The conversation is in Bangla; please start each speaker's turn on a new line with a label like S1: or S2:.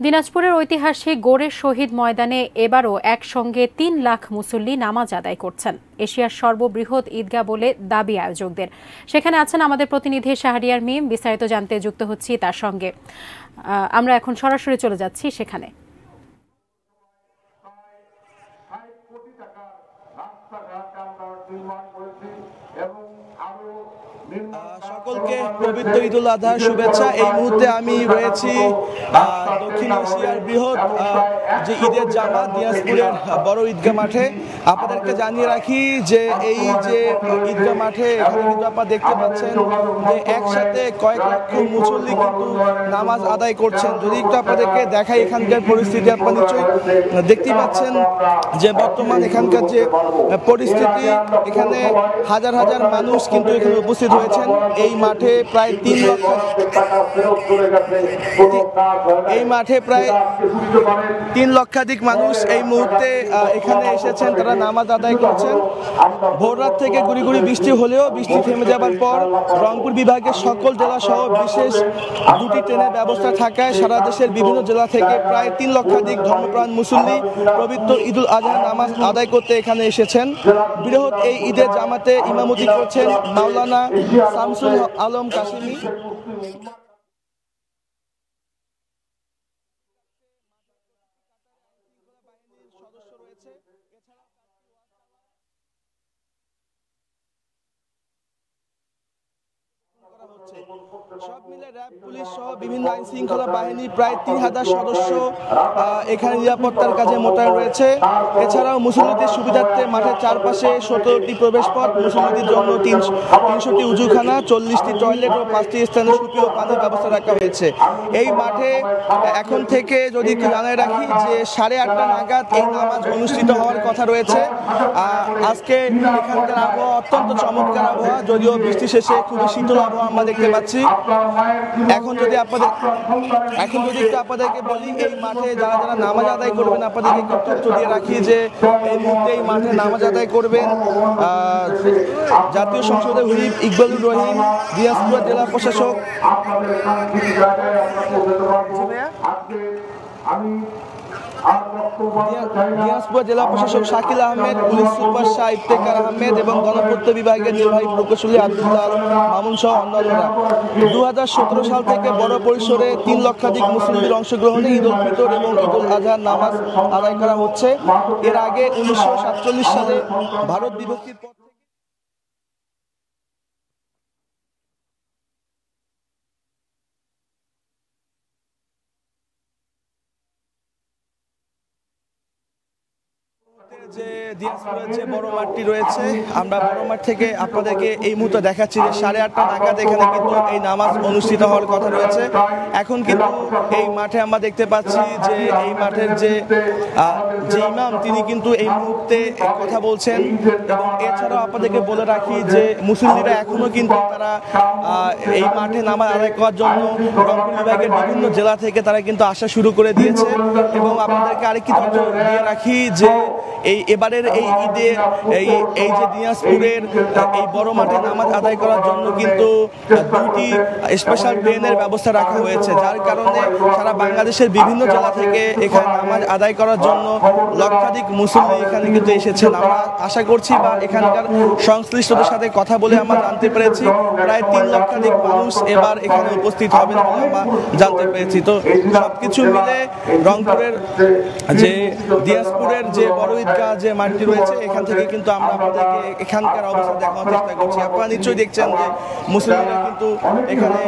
S1: দিনাজপুরের ঐতিহাসিক গোরের শহীদ ময়দানে এবারও একসঙ্গে ৩ লাখ মুসল্লি নামাজ আদায় করছেন। এশিয়ার সর্ববৃহৎ ঈদগাহ বলে দাবি আয়োজকদের। সেখানে আছেন আমাদের প্রতিনিধি শাহরিয়ার মিম। বিস্তারিত জানতে যুক্ত হচ্ছি তার সঙ্গে। আমরা এখন সরাসরি চলে যাচ্ছি সেখানে।
S2: সকলকে পবিত্র ঈদুল আজহার শুভেচ্ছা। এই মুহূর্তে আমি রয়েছি দক্ষিণ এশিয়ার বৃহৎ যে ঈদের জামাত দিনাজপুরের বড় ঈদগাহ মাঠে। আপনাদেরকে জানিয়ে রাখি যে এই যে ঈদগাহ মাঠে এখানে কিন্তু আপনারা দেখতে পাচ্ছেন যে একসাথে কয়েক লক্ষ মুসল্লি কিন্তু নামাজ আদায় করছেন। যদি একটু আপনাদেরকে দেখাই এখানকার পরিস্থিতি, আপনারা নিশ্চয়ই দেখতেই পাচ্ছেন যে বর্তমান এখানকার যে পরিস্থিতি, এখানে হাজার হাজার মানুষ কিন্তু এখানে উপস্থিত হয়েছেন। এই মাঠে প্রায় 3 লক্ষাধিক মানুষ এই মুহূর্তে এখানে এসেছেন, তারা নামাজ আদায় করছেন। ভোর রাত থেকে গুড়ি গুড়ি বৃষ্টি হলেও বৃষ্টি থেমে যাবার পর রংপুর বিভাগের সকল জেলা সহ বিশেষ 2টি ট্রেনের ব্যবস্থা থাকায় সারা দেশের বিভিন্ন জেলা থেকে প্রায় 3 লক্ষাধিক ধর্মপ্রাণ মুসল্লি পবিত্র ঈদুল আজহা নামাজ আদায় করতে এখানে এসেছেন। বৃহৎ এই ঈদের জামাতে ইমামতি করছেন মাওলানা শামসুল আলম কাশিমি। সব মিলে র্যাব, পুলিশ সহ বিভিন্ন আইন শৃঙ্খলা বাহিনীর প্রায় 3000 সদস্য এখানে নিরাপত্তার কাজে মোতায়েন রয়েছে। এছাড়াও মুসল্লিদের সুবিধার্থে মাঠের চারপাশে 17টি প্রবেশ পথ, মুসল্লিদের জন্য 300টি উজুখানা, 40টি টয়লেট ও 5টি স্থানে সুপেয় পানির ব্যবস্থা রাখা হয়েছে। এই মাঠে এখন থেকে যদি জানাই রাখি যে 8:30 নাগাদ এই নামাজ অনুষ্ঠিত হওয়ার কথা রয়েছে। আজকে এখানকার আবহাওয়া অত্যন্ত চমৎকার আবহাওয়া, যদিও বৃষ্টি শেষে খুবই শীতল আবহাওয়া আমরা দেখতে পাচ্ছি। এখন যদি একটু আপনাদেরকে বলি, এই মাঠে যারা যারা নামাজ আদায় করবেন আপনাদেরকে একটু তথ্য দিয়ে রাখি যে এই মুহূর্তে এই মাঠে নামাজ আদায় করবেন জাতীয় সংসদের হুইপ ইকবালুর রহিম, দিনাজপুর জেলা প্রশাসক দিনাজপুর জেলা প্রশাসক শাকিল আহমেদ, পুলিশ সুপার শাহ ইফতেখার আহমেদ এবং গণপূর্ত বিভাগের নির্বাহী প্রকৌশলী আব্দুল্লাহ আলম মামুন সহ অন্যান্যরা। 2017 সাল থেকে বড় পরিসরে 3 লক্ষাধিক মুসলিমের অংশগ্রহণে ঈদ উল ফিতর এবং ঈদুল আজহার নামাজ আদায় করা হচ্ছে। এর আগে 1947 সালে ভারত বিভক্তির পর যে দিনাজপুরের যে বড় মাঠটি রয়েছে, আমরা বড় মাঠ থেকে আপনাদেরকে এই মুহূর্তে দেখাচ্ছি যে 8:30 নাগাদ এখানে কিন্তু এই নামাজ অনুষ্ঠিত হওয়ার কথা রয়েছে। এখন কিন্তু এই মাঠে আমরা দেখতে পাচ্ছি যে এই মাঠের যে ইমাম তিনি কিন্তু এই মুহূর্তে কথা বলছেন। এবং এছাড়াও আপনাদেরকে বলে রাখি যে মুসল্লিরা এখনো কিন্তু তারা এই মাঠে নামাজ আদায় করার জন্য রংপুর বিভাগের বিভিন্ন জেলা থেকে তারা কিন্তু আসা শুরু করে দিয়েছে। এবং আপনাদেরকে আরেকটি তথ্য দিয়ে রাখি যে এবারের এই ঈদে এই যে দিনাজপুরের এই বড় মাঠে নামাজ আদায় করার জন্য কিন্তু 2টি স্পেশাল ট্রেনের ব্যবস্থা রাখা হয়েছে, যার কারণে সারা বাংলাদেশের বিভিন্ন জেলা থেকে এখানে নামাজ আদায় করার জন্য লক্ষাধিক মুসল্লি এখানে কিন্তু এসেছেন। আমরা আশা করছি বা এখানকার সংশ্লিষ্টদের সাথে কথা বলে আমরা জানতে পেরেছি প্রায় 3 লক্ষাধিক মানুষ এবার এখানে উপস্থিত হবেন বলে আমরা জানতে পেরেছি। তো সবকিছু মিলে রংপুরের যে দিনাজপুরের যে বড় ঈদগাহ যে মাঠটি রয়েছে এখান থেকে কিন্তু আমরা আপনাদেরকে এখানকার অবস্থা দেখানোর চেষ্টা করছি। আপনারা নিশ্চয়ই দেখছেন যে মুসলিমরা কিন্তু এখানে